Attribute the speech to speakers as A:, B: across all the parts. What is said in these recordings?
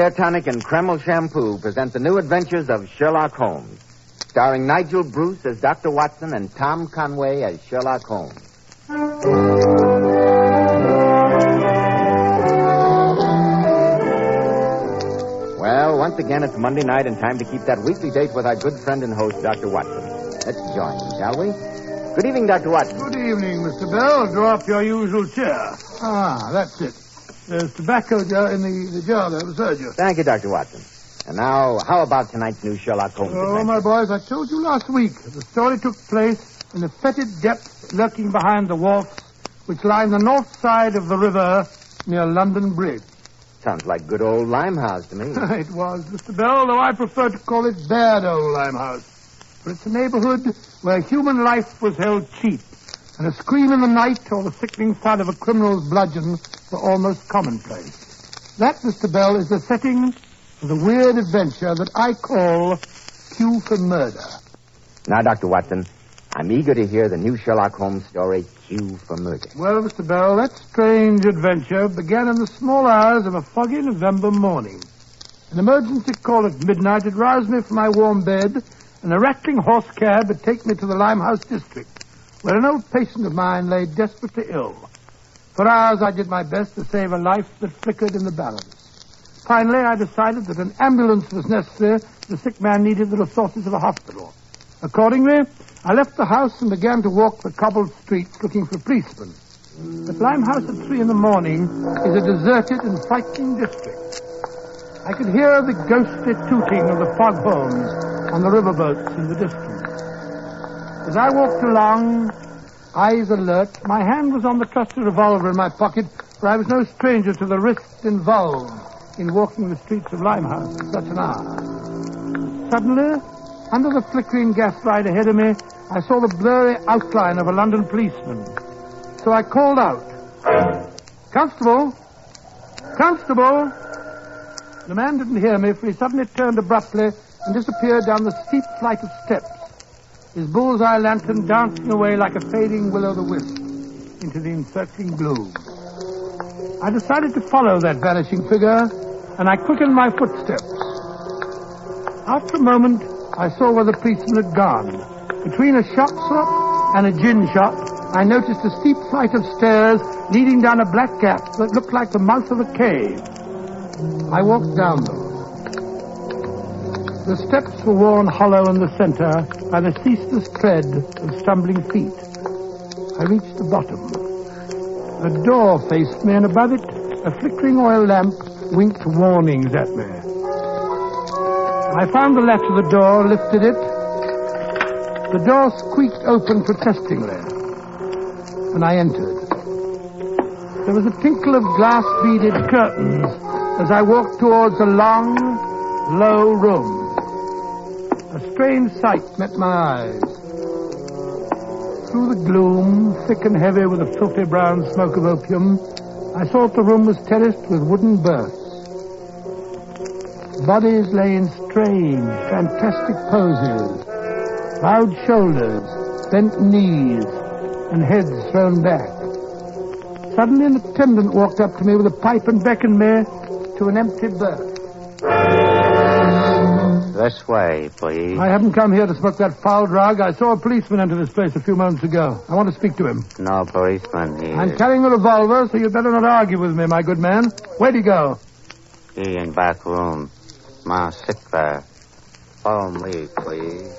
A: Hair Tonic and Kreml Shampoo present the new adventures of Sherlock Holmes, starring Nigel Bruce as Dr. Watson and Tom Conway as Sherlock Holmes. Well, once again, it's Monday night and time to keep that weekly date with our good friend and host, Dr. Watson. Let's join him, shall we? Good evening, Dr. Watson.
B: Good evening, Mr. Bell. Draw up your usual chair. Ah, that's it. There's tobacco in the jar there beside you.
A: Thank you, Dr. Watson. And now, how about tonight's new Sherlock Holmes adventure?
B: My boys, I told you last week the story took place in the fetid depths lurking behind the wharfs which line the north side of the river near London Bridge.
A: Sounds like good old Limehouse to me.
B: It was, Mr. Bell, though I prefer to call it bad old Limehouse. For it's a neighborhood where human life was held cheap, and a scream in the night or the sickening thud of a criminal's bludgeon were almost commonplace. That, Mr. Bell, is the setting for the weird adventure that I call Q for Murder.
A: Now, Dr. Watson, I'm eager to hear the new Sherlock Holmes story, Q for Murder.
B: Well, Mr. Bell, that strange adventure began in the small hours of a foggy November morning. An emergency call at midnight had roused me from my warm bed, and a rattling horse cab had taken me to the Limehouse district, where an old patient of mine lay desperately ill. For hours I did my best to save a life that flickered in the balance. Finally, I decided that an ambulance was necessary. The sick man needed the resources of a hospital. Accordingly, I left the house and began to walk the cobbled streets looking for policemen. But Limehouse at 3 a.m. is a deserted and frightening district. I could hear the ghostly tooting of the foghorns on the riverboats in the distance. As I walked along, eyes alert, my hand was on the trusty revolver in my pocket, for I was no stranger to the risks involved in walking the streets of Limehouse at such an hour. Suddenly, under the flickering gaslight ahead of me, I saw the blurry outline of a London policeman. So I called out, "Constable! Constable!" The man didn't hear me, for he suddenly turned abruptly and disappeared down the steep flight of steps, his bullseye lantern dancing away like a fading will-o'-the-wisp into the encircling gloom. I decided to follow that vanishing figure, and I quickened my footsteps. After a moment, I saw where the policeman had gone. Between a shop shop and a gin shop, I noticed a steep flight of stairs leading down a black gap that looked like the mouth of a cave. I walked down them. The steps were worn hollow in the center by the ceaseless tread of stumbling feet. I reached the bottom. A door faced me, and above it, a flickering oil lamp winked warnings at me. I found the latch of the door, lifted it. The door squeaked open protestingly, and I entered. There was a tinkle of glass-beaded curtains as I walked towards a long, low room. A strange sight met my eyes. Through the gloom, thick and heavy with the filthy brown smoke of opium, I saw that the room was terraced with wooden berths. Bodies lay in strange, fantastic poses. Bowed shoulders, bent knees, and heads thrown back. Suddenly an attendant walked up to me with a pipe and beckoned me to an empty berth.
C: This way, please.
B: I haven't come here to smoke that foul drug. I saw a policeman enter this place a few moments ago. I want to speak to him.
C: No policeman here.
B: I'm carrying a revolver, so you'd better not argue with me, my good man. Where'd he go?
C: He in back room. Ma sick there. Follow me, please.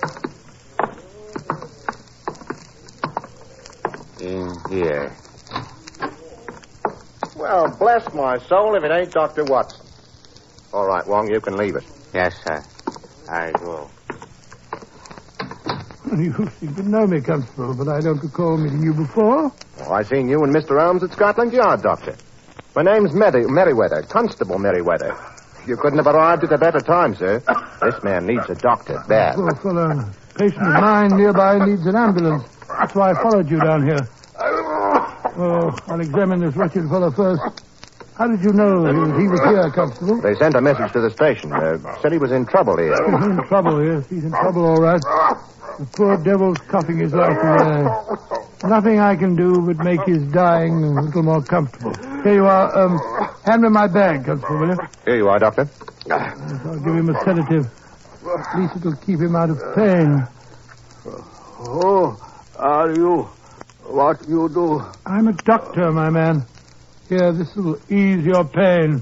C: In here.
D: Well, bless my soul if it ain't Dr. Watson. All right, Wong, you can leave it.
C: Yes, sir. I will.
B: You seem to know me, Constable, but I don't recall meeting you before.
D: Oh, I seen you and Mr. Elms at Scotland Yard, Doctor. My name's Merriweather, Constable Merriweather. You couldn't have arrived at a better time, sir. This man needs a doctor, bad.
B: Poor fellow. A patient of mine nearby needs an ambulance. That's why I followed you down here. Oh, I'll examine this wretched fellow first. How did you know he was here, Constable?
D: They sent a message to the station. Said he was in trouble here.
B: He's in trouble, yes. He's in trouble, all right. The poor devil's coughing his life away. Nothing I can do but make his dying a little more comfortable. Here you are. Hand me my bag, Constable, will you?
D: Here you are, Doctor.
B: I'll give him a sedative. At least it'll keep him out of pain.
E: Who are you? What you do?
B: I'm a doctor, my man. Here, this will ease your pain.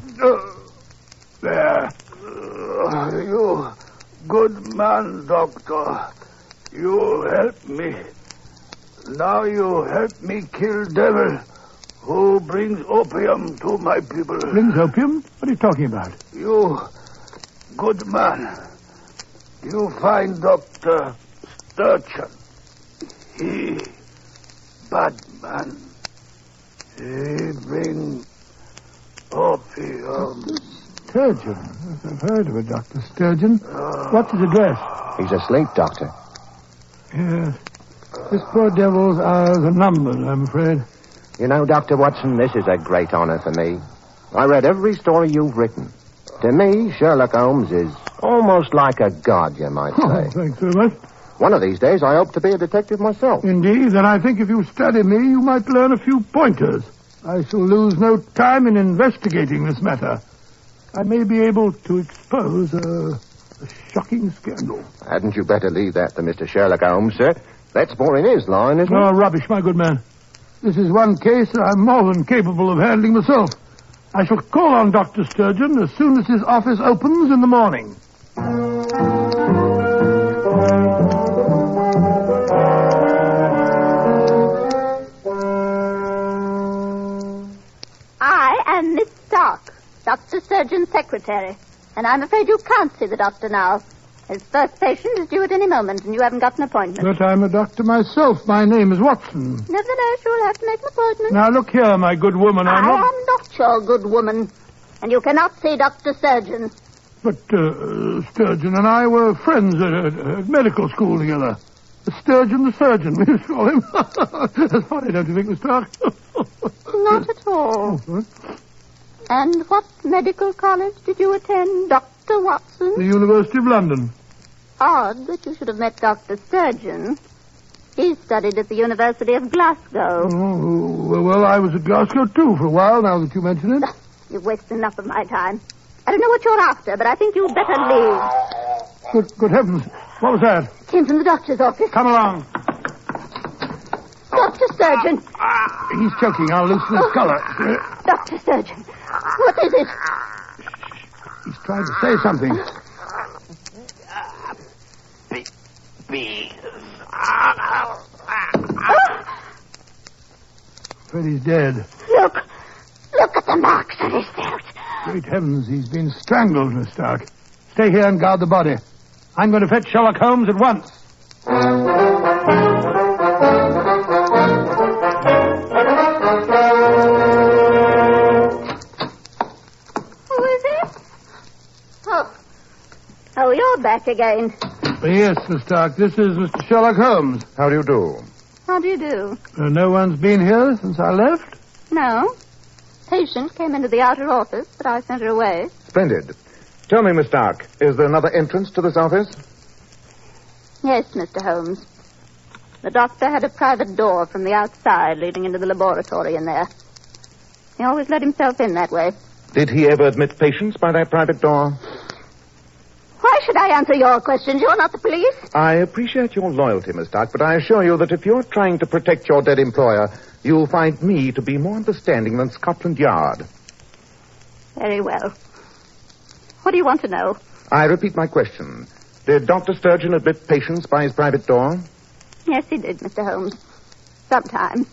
E: There. You good man, doctor. You help me. Now you help me kill devil who brings opium to my people.
B: Brings opium? What are you talking about?
E: You good man. You find Dr. Sturgeon. He bad man. He bring opium.
B: Sturgeon? I've heard of a Dr. Sturgeon. What's his address?
D: He's asleep, Doctor.
B: Yes. This poor devil's hours are numbered, I'm afraid.
D: You know, Dr. Watson, this is a great honor for me. I read every story you've written. To me, Sherlock Holmes is almost like a god, you might
B: Oh,
D: say.
B: thanks very much.
D: One of these days, I hope to be a detective myself.
B: Indeed, then I think if you study me, you might learn a few pointers. I shall lose no time in investigating this matter. I may be able to expose a shocking scandal.
D: Hadn't you better leave that to Mr. Sherlock Holmes, sir? That's more in his line, isn't
B: Oh,
D: it?
B: rubbish, my good man. This is one case I'm more than capable of handling myself. I shall call on Dr. Sturgeon as soon as his office opens in the morning.
F: I am Miss Stark, Dr. Sturgeon's secretary, and I'm afraid you can't see the doctor now. His first patient is due at any moment, and you haven't got an appointment.
B: But I'm a doctor myself. My name is Watson.
F: Nevertheless, you'll have to make an appointment.
B: Now, look here, my good woman.
F: I am not your good woman, and you cannot see Dr. Sturgeon.
B: But Sturgeon and I were friends at medical school together. Sturgeon the surgeon, we used to call him. That's funny, don't you think, Miss Stark?
F: Not at all. And what medical college did you attend, Dr. Watson?
B: The University of London.
F: Odd that you should have met Dr. Sturgeon. He studied at the University of Glasgow.
B: Oh, well, I was at Glasgow, too, for a while, now that you mention it.
F: You've wasted enough of my time. I don't know what you're after, but I think you'd better leave.
B: Good heavens. What was that?
F: Came from the doctor's office.
B: Come along.
F: Dr. Sturgeon.
B: He's choking. I'll loosen his collar.
F: Dr. Sturgeon. What is it?
B: He's trying to say something. Freddy's dead.
F: Look at the marks on his throat.
B: Great heavens, he's been strangled, Miss Stark. Stay here and guard the body. I'm going to fetch Sherlock Holmes at once.
F: Who is it? Oh, you're back again.
B: Yes, Miss Stark, this is Mr. Sherlock Holmes.
D: How do you do?
F: How do you do?
B: No one's been here since I left?
F: No. Patient came into the outer office, but I sent her away.
D: Splendid. Tell me, Miss Stark, is there another entrance to this office?
F: Yes, Mr. Holmes. The doctor had a private door from the outside leading into the laboratory in there. He always let himself in that way.
D: Did he ever admit patients by that private door?
F: Why should I answer your questions? You're not the police.
D: I appreciate your loyalty, Miss Stark, but I assure you that if you're trying to protect your dead employer, you'll find me to be more understanding than Scotland Yard.
F: Very well. What do you want to know?
D: I repeat my question. Did Dr. Sturgeon admit patients by his private door?
F: Yes, he did, Mr. Holmes. Sometimes.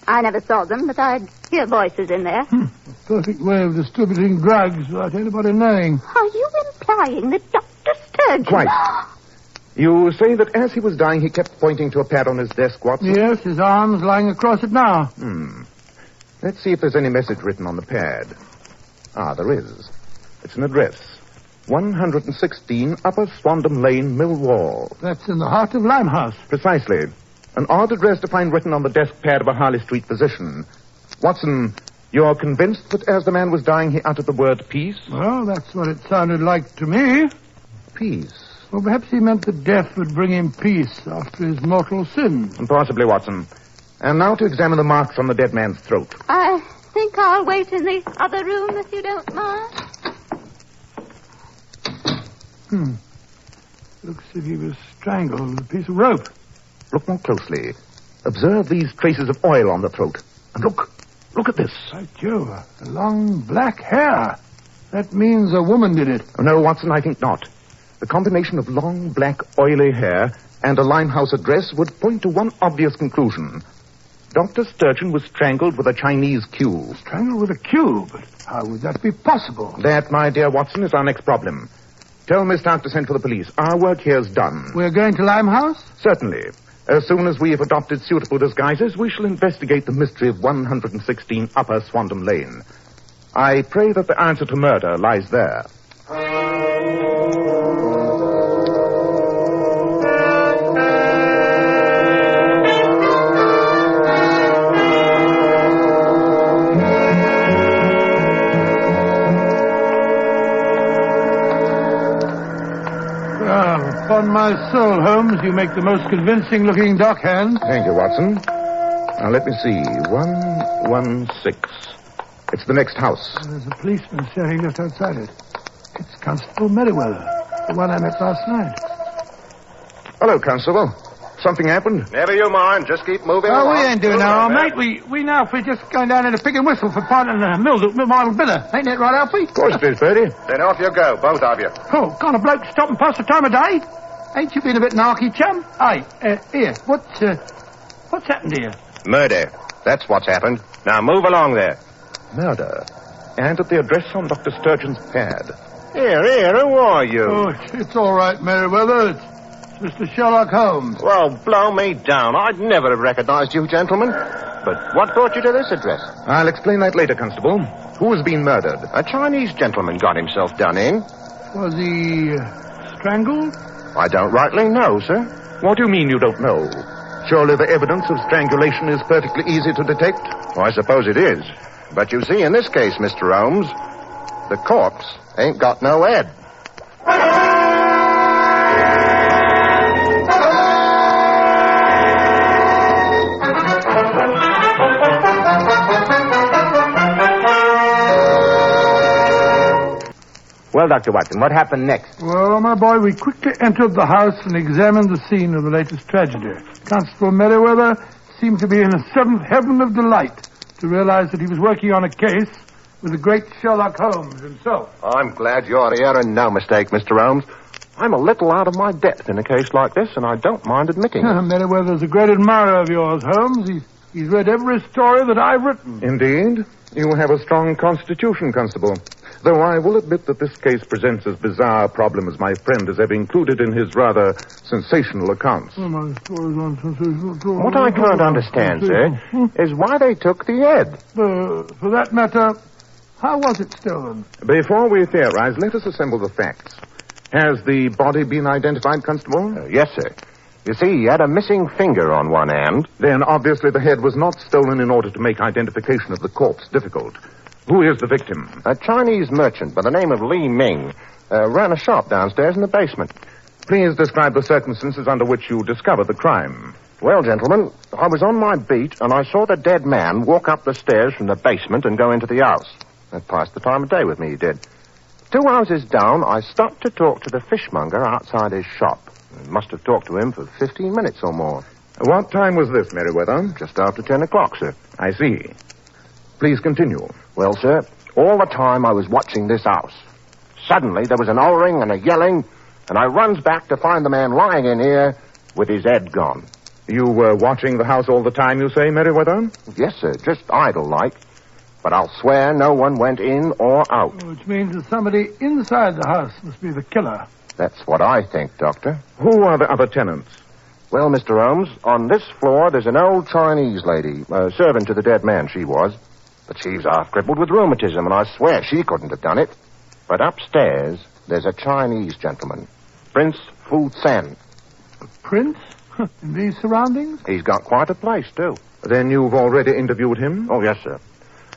F: I never saw them, but I'd hear voices in there.
B: A perfect way of distributing drugs without anybody knowing.
F: Are you implying that Dr. Sturgeon...
D: Quite. You say that as he was dying, he kept pointing to a pad on his desk, Watson?
B: Yes, his arm's lying across it now.
D: Let's see if there's any message written on the pad. Ah, there is. It's an address. 116 Upper Swandam Lane, Millwall.
B: That's in the heart of Limehouse.
D: Precisely. An odd address to find written on the desk pad of a Harley Street physician. Watson, you're convinced that as the man was dying, he uttered the word peace?
B: Well, that's what it sounded like to me.
D: Peace?
B: Well, perhaps he meant that death would bring him peace after his mortal sins.
D: Possibly, Watson. And now to examine the marks on the dead man's throat.
F: I think I'll wait in the other room if you don't mind.
B: Looks as if he was strangled with a piece of rope.
G: Look more closely. Observe these traces of oil on the throat. And look at this.
B: By Jove, long black hair. That means a woman did it.
G: Oh, no, Watson, I think not. The combination of long, black, oily hair and a Limehouse address would point to one obvious conclusion. Dr. Sturgeon was strangled with a Chinese cue.
B: Strangled with a cue? But how would that be possible?
G: That, my dear Watson, is our next problem. Tell Miss Stark to send for the police. Our work here's done.
B: We're going to Limehouse?
G: Certainly. As soon as we have adopted suitable disguises, we shall investigate the mystery of 116 Upper Swandam Lane. I pray that the answer to murder lies there.
B: Upon my soul, Holmes, you make the most convincing-looking dockhand.
G: Thank you, Watson. Now, let me see. 116. It's the next house.
B: There's a policeman standing just outside it. It's Constable Merriweather, the one I met last night.
G: Hello, Constable. Something happened?
D: Never you mind. Just keep moving along.
B: We ain't doing no harm, mate. We now we're just going down in a pig and whistle for partnering the middle bidder. Ain't that right, Alfie?
G: Of course it is, Birdie.
D: Then off you go, both of you.
B: Oh, can't a bloke stop and pass the time of day? Ain't you been a bit narky, chum? Hey, here, what's happened here?
D: Murder. That's what's happened. Now move along there.
G: Murder. And at the address on Dr. Sturgeon's pad.
D: Here, who are you?
B: Oh, it's all right, Merriweather. It's Mr. Sherlock Holmes.
D: Well, blow me down. I'd never have recognized you, gentlemen. But what brought you to this address?
G: I'll explain that later, Constable. Who has been murdered?
D: A Chinese gentleman got himself done in.
B: Was he strangled?
D: I don't rightly know, sir.
G: What do you mean you don't know? Surely the evidence of strangulation is perfectly easy to detect.
D: Well, I suppose it is. But you see, in this case, Mr. Holmes, the corpse ain't got no head.
A: Well, Dr. Watson, what happened next?
B: Well, my boy, we quickly entered the house and examined the scene of the latest tragedy. Constable Merriweather seemed to be in a seventh heaven of delight to realize that he was working on a case with the great Sherlock Holmes himself.
D: I'm glad you're here, and no mistake, Mr. Holmes. I'm a little out of my depth in a case like this, and I don't mind admitting it.
B: Merriweather's a great admirer of yours, Holmes. He's read every story that I've written.
G: Indeed. You have a strong constitution, Constable. Though I will admit that this case presents as bizarre a problem as my friend has ever included in his rather sensational accounts.
D: What I can't understand, sir, is why they took the head.
B: For that matter, how was it stolen?
G: Before we theorize, let us assemble the facts. Has the body been identified, Constable?
D: Yes, sir. You see, he had a missing finger on one hand.
G: Then obviously the head was not stolen in order to make identification of the corpse difficult. Who is the victim?
D: A Chinese merchant by the name of Li Ming ran a shop downstairs in the basement.
G: Please describe the circumstances under which you discovered the crime.
D: Well, gentlemen, I was on my beat, and I saw the dead man walk up the stairs from the basement and go into the house. That passed the time of day with me, he did. 2 houses down, I stopped to talk to the fishmonger outside his shop. I must have talked to him for 15 minutes or more.
G: What time was this, Merriweather?
D: Just after 10 o'clock, sir.
G: I see. Please continue.
D: Well, sir, all the time I was watching this house. Suddenly there was an hollering and a yelling, and I runs back to find the man lying in here with his head gone.
G: You were watching the house all the time, you say, Merriweather?
D: Yes, sir, just idle-like. But I'll swear no one went in or out.
B: Which means that somebody inside the house must be the killer.
D: That's what I think, Doctor.
G: Who are the other tenants?
D: Well, Mr. Holmes, on this floor there's an old Chinese lady, servant to the dead man she was. But she's half crippled with rheumatism, and I swear she couldn't have done it. But upstairs, there's a Chinese gentleman, Prince Fu Sen.
B: Prince? In these surroundings?
D: He's got quite a place, too.
G: Then you've already interviewed him?
D: Oh, yes, sir.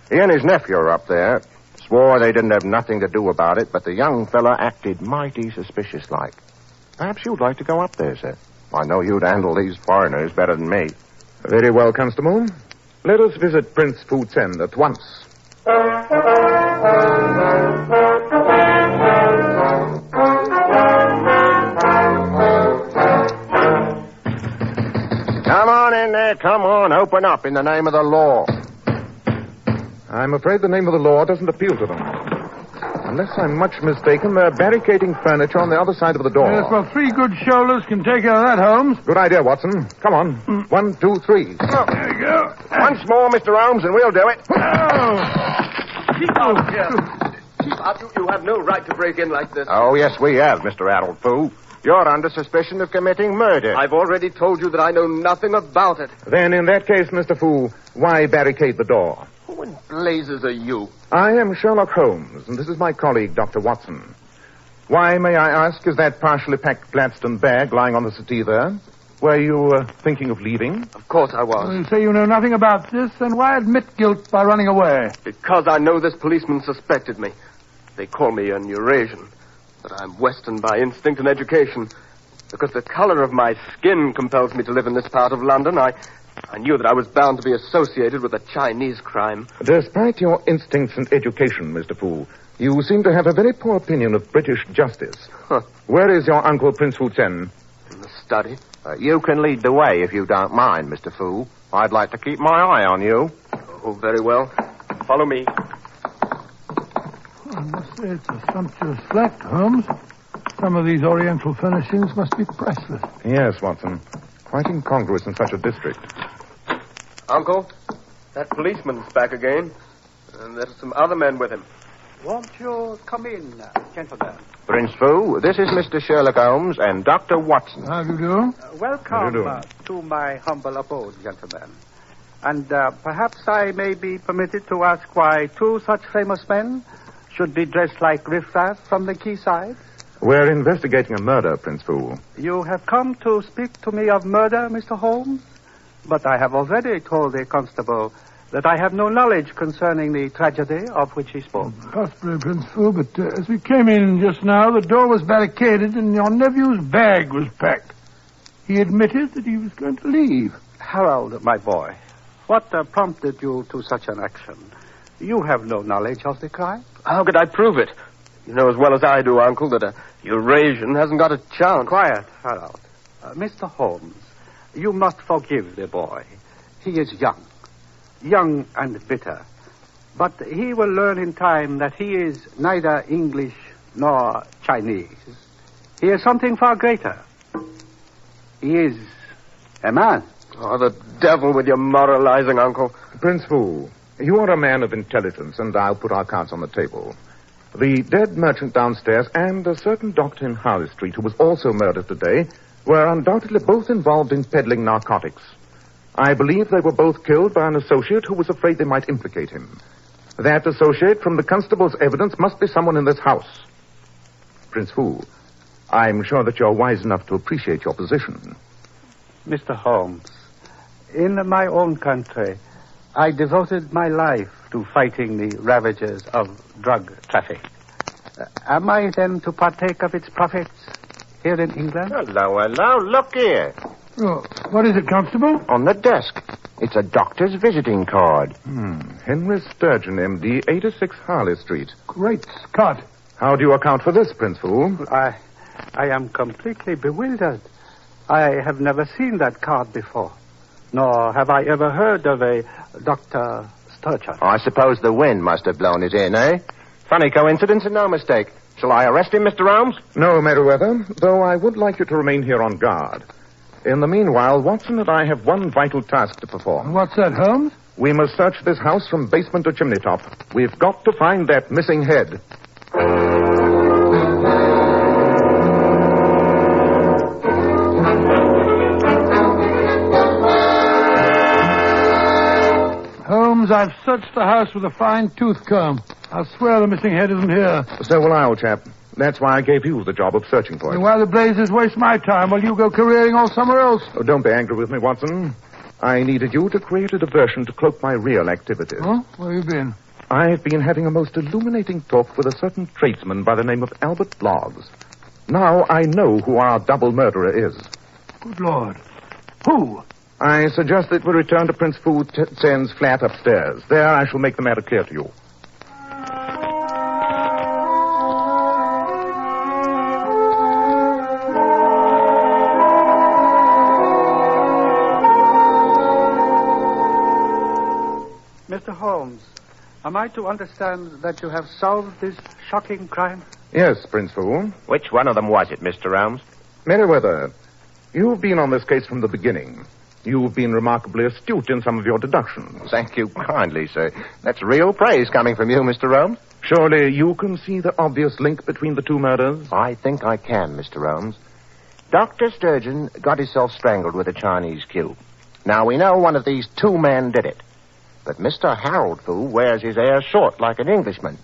D: He and his nephew are up there. Swore they didn't have nothing to do about it, but the young fella acted mighty suspicious-like. Perhaps you'd like to go up there, sir. I know you'd handle these foreigners better than me.
G: Very well, Constable. Let us visit Prince Fu Sen at once.
D: Come on in there, come on. Open up in the name of the law.
G: I'm afraid the name of the law doesn't appeal to them. Unless I'm much mistaken, they're barricading furniture on the other side of the door.
B: Yes, well, 3 good shoulders can take care of that, Holmes.
G: Good idea, Watson. Come on. 1, 2, 3.
B: There you go.
D: Once more, Mr. Holmes, and we'll do it.
H: Keep out here. Keep out. You have no right to break in like this.
D: Oh, yes, we have, Mr. Adult Fool. You're under suspicion of committing murder.
H: I've already told you that I know nothing about it.
G: Then, in that case, Mr. Fool, why barricade the door?
H: Who in blazes are you?
G: I am Sherlock Holmes, and this is my colleague, Dr. Watson. Why, may I ask, is that partially packed Gladstone bag lying on the settee there? Were you thinking of leaving?
H: Of course I was.
B: Well, you say you know nothing about this, then why admit guilt by running away?
H: Because I know this policeman suspected me. They call me an Eurasian, but I'm Western by instinct and education. Because the color of my skin compels me to live in this part of London, I knew that I was bound to be associated with a Chinese crime.
G: Despite your instincts and education, Mr. Fool, you seem to have a very poor opinion of British justice.
H: Huh.
G: Where is your uncle, Prince Wu-Chen?
H: In the study.
D: You can lead the way if you don't mind, Mr. Fool. I'd like to keep my eye on you.
H: Oh, very well. Follow me.
B: I must say it's a sumptuous flat, Holmes. Some of these Oriental furnishings must be priceless.
G: Yes, Watson. Quite incongruous in such a district.
H: Uncle, that policeman's back again. And there's some other men with him.
E: Won't you come in, gentlemen?
D: Prince Fool, this is Mr. Sherlock Holmes and Dr. Watson.
B: How do you do?
E: Welcome to my humble abode, gentlemen. And perhaps I may be permitted to ask why 2 such famous men should be dressed like riffraff from the quayside?
G: We're investigating a murder, Prince Fool.
E: You have come to speak to me of murder, Mr. Holmes? But I have already told the constable that I have no knowledge concerning the tragedy of which he spoke.
B: Possibly, Prince Fool, but as we came in just now, the door was barricaded and your nephew's bag was packed. He admitted that he was going to leave.
E: Harold, my boy, what prompted you to such an action? You have no knowledge of the crime.
H: How could I prove it? You know as well as I do, Uncle, that a Eurasian hasn't got a chance.
E: Quiet, Harold. Mr. Holmes, you must forgive the boy. He is young and bitter. But he will learn in time that he is neither English nor Chinese. He is something far greater. He is a man.
H: Oh, the devil with your moralizing, Uncle.
G: Prince Fool, you are a man of intelligence, and I'll put our cards on the table. The dead merchant downstairs and a certain doctor in Harley Street who was also murdered today were undoubtedly both involved in peddling narcotics. I believe they were both killed by an associate who was afraid they might implicate him. That associate, from the constable's evidence, must be someone in this house. Prince Fool, I'm sure that you're wise enough to appreciate your position.
E: Mr. Holmes, in my own country, I devoted my life to fighting the ravages of drug traffic. Am I then to partake of its profits here in England?
D: Hello. Look here.
B: Oh, what is it, Constable?
D: On the desk. It's a doctor's visiting card.
G: Henry Sturgeon, M.D., 86 Harley Street.
B: Great Scott.
G: How do you account for this, Prince Fool?
E: I am completely bewildered. I have never seen that card before. Nor have I ever heard of a Dr. Sturgeon.
D: I suppose the wind must have blown it in, eh? Funny coincidence and no mistake. Shall I arrest him, Mr. Holmes?
G: No, Meriwether, though I would like you to remain here on guard. In the meanwhile, Watson and I have one vital task to perform.
B: What's that, Holmes?
G: We must search this house from basement to chimney top. We've got to find that missing head.
B: Holmes, I've searched the house with a fine-tooth comb. I'll swear the missing head isn't here.
G: So will I, old chap. That's why I gave you the job of searching for it.
B: And why the blazes waste my time while you go careering all somewhere else?
G: Oh, don't be angry with me, Watson. I needed you to create a diversion to cloak my real activities.
B: Huh? Where have you been?
G: I've been having a most illuminating talk with a certain tradesman by the name of Albert Bloggs. Now I know who our double murderer is.
B: Good Lord. Who?
G: I suggest that we return to Prince Wu Tsen's flat upstairs. There I shall make the matter clear to you.
E: Holmes, am I to understand that you have solved this shocking crime?
G: Yes, Prince Fool.
D: Which one of them was it, Mr. Holmes?
G: Meriwether, you've been on this case from the beginning. You've been remarkably astute in some of your deductions.
D: Thank you kindly, sir. That's real praise coming from you, Mr. Holmes.
G: Surely you can see the obvious link between the two murders?
D: I think I can, Mr. Holmes. Dr. Sturgeon got himself strangled with a Chinese cue. Now, we know one of these two men did it. But Mr. Harold Fu wears his hair short like an Englishman.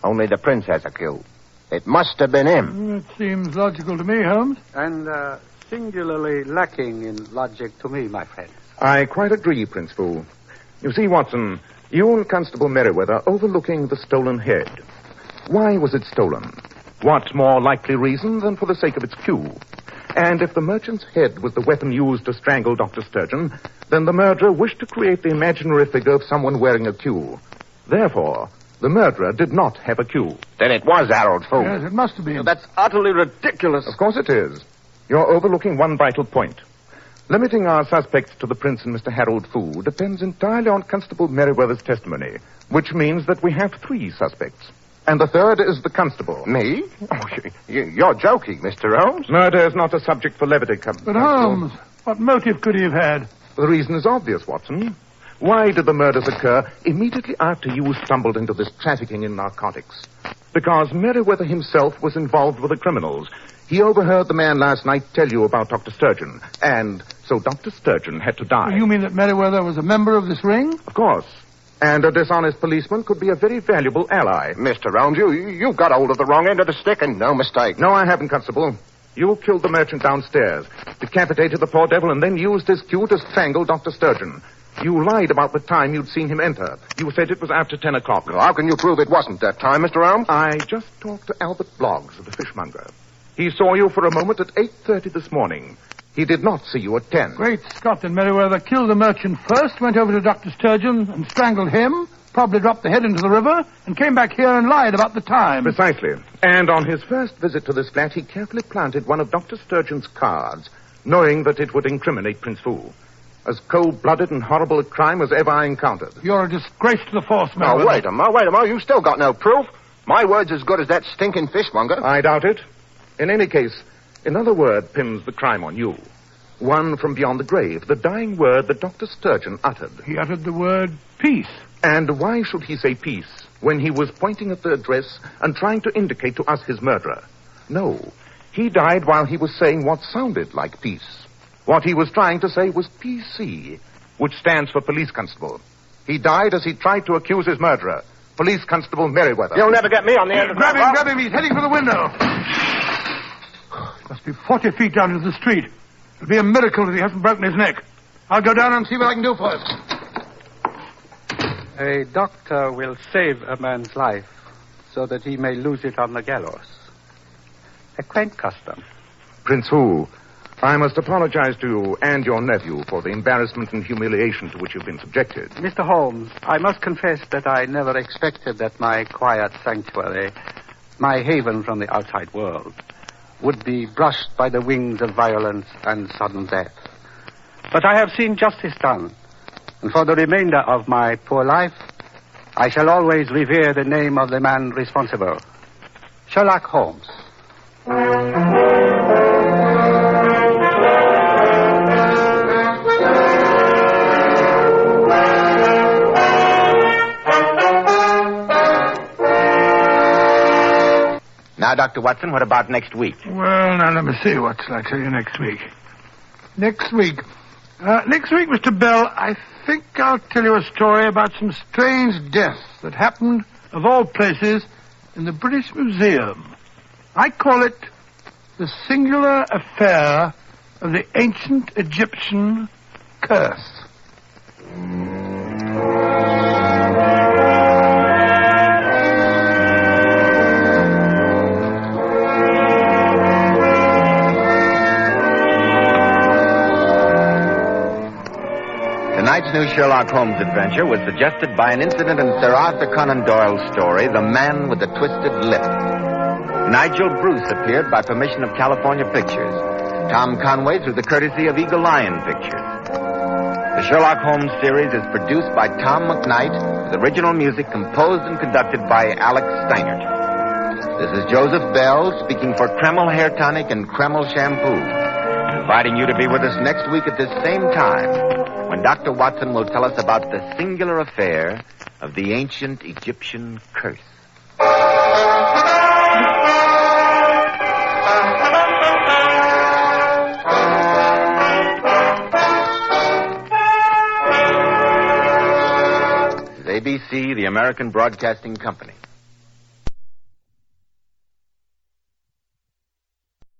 D: Only the prince has a cue. It must have been him.
B: It seems logical to me, Holmes.
E: And singularly lacking in logic to me, my friend.
G: I quite agree, Prince Fu. You see, Watson, you and Constable Meriwether overlooking the stolen head. Why was it stolen? What more likely reason than for the sake of its cue? And if the merchant's head was the weapon used to strangle Dr. Sturgeon, then the murderer wished to create the imaginary figure of someone wearing a cue. Therefore, the murderer did not have a cue.
D: Then it was Harold Fu.
B: Yes, it must have been.
H: That's utterly ridiculous.
G: Of course it is. You're overlooking one vital point. Limiting our suspects to the prince and Mr. Harold Fu depends entirely on Constable Meriwether's testimony, which means that we have three suspects. And the third is the constable.
D: Me? Oh, you're joking, Mr. Holmes.
G: Murder is not a subject for levity,
B: But Holmes, what motive could he have had?
G: The reason is obvious, Watson. Why did the murders occur immediately after you stumbled into this trafficking in narcotics? Because Meriwether himself was involved with the criminals. He overheard the man last night tell you about Dr. Sturgeon, and so Dr. Sturgeon had to die.
B: You mean that Meriwether was a member of this ring?
G: Of course. And a dishonest policeman could be a very valuable ally.
D: Mr. Holmes, you got hold of the wrong end of the stick, and no mistake.
G: No, I haven't, Constable. You killed the merchant downstairs, decapitated the poor devil, and then used his cue to strangle Dr. Sturgeon. You lied about the time you'd seen him enter. You said it was after 10 o'clock.
D: Well, how can you prove it wasn't that time, Mr. Holmes?
G: I just talked to Albert Bloggs of the fishmonger. He saw you for a moment at 8:30 this morning. He did not see you at 10.
B: Great Scott, and Meriwether killed the merchant first, went over to Dr. Sturgeon and strangled him, probably dropped the head into the river, and came back here and lied about the time.
G: Precisely. And on his first visit to this flat, he carefully planted one of Dr. Sturgeon's cards, knowing that it would incriminate Prince Fu. As cold-blooded and horrible a crime as ever I encountered.
B: You're a disgrace to the force,
D: Now,
B: Meriwether.
D: wait a moment. You still got no proof. My word's as good as that stinking fishmonger.
G: I doubt it. In any case, another word pins the crime on you. One from beyond the grave, the dying word that Dr. Sturgeon uttered.
B: He uttered the word peace.
G: And why should he say peace when he was pointing at the address and trying to indicate to us his murderer? No, he died while he was saying what sounded like peace. What he was trying to say was PC, which stands for police constable. He died as he tried to accuse his murderer, Police Constable Meriwether.
D: You'll never get me on the end of
B: Grab him, he's heading for the window. He must be 40 feet down into the street. It'll be a miracle if he hasn't broken his neck. I'll go down and see what I can do for him.
E: A doctor will save a man's life so that he may lose it on the gallows. A quaint custom.
G: Prince Fu, I must apologize to you and your nephew for the embarrassment and humiliation to which you've been subjected.
E: Mr. Holmes, I must confess that I never expected that my quiet sanctuary, my haven from the outside world, would be brushed by the wings of violence and sudden death. But I have seen justice done, and for the remainder of my poor life, I shall always revere the name of the man responsible, Sherlock Holmes.
A: Now, Dr. Watson, what about next week?
B: Well, now, let me see. What shall I tell you next week? Next week, Mr. Bell, I think I'll tell you a story about some strange deaths that happened, of all places, in the British Museum. I call it the singular affair of the ancient Egyptian curse.
A: Tonight's new Sherlock Holmes adventure was suggested by an incident in Sir Arthur Conan Doyle's story, The Man with the Twisted Lip. Nigel Bruce appeared by permission of California Pictures. Tom Conway through the courtesy of Eagle Lion Pictures. The Sherlock Holmes series is produced by Tom McKnight with original music composed and conducted by Alex Steinert. This is Joseph Bell speaking for Kreml Hair Tonic and Kreml Shampoo, inviting you to be with us next week at this same time when Dr. Watson will tell us about the singular affair of the ancient Egyptian curse. ABC, the American Broadcasting Company.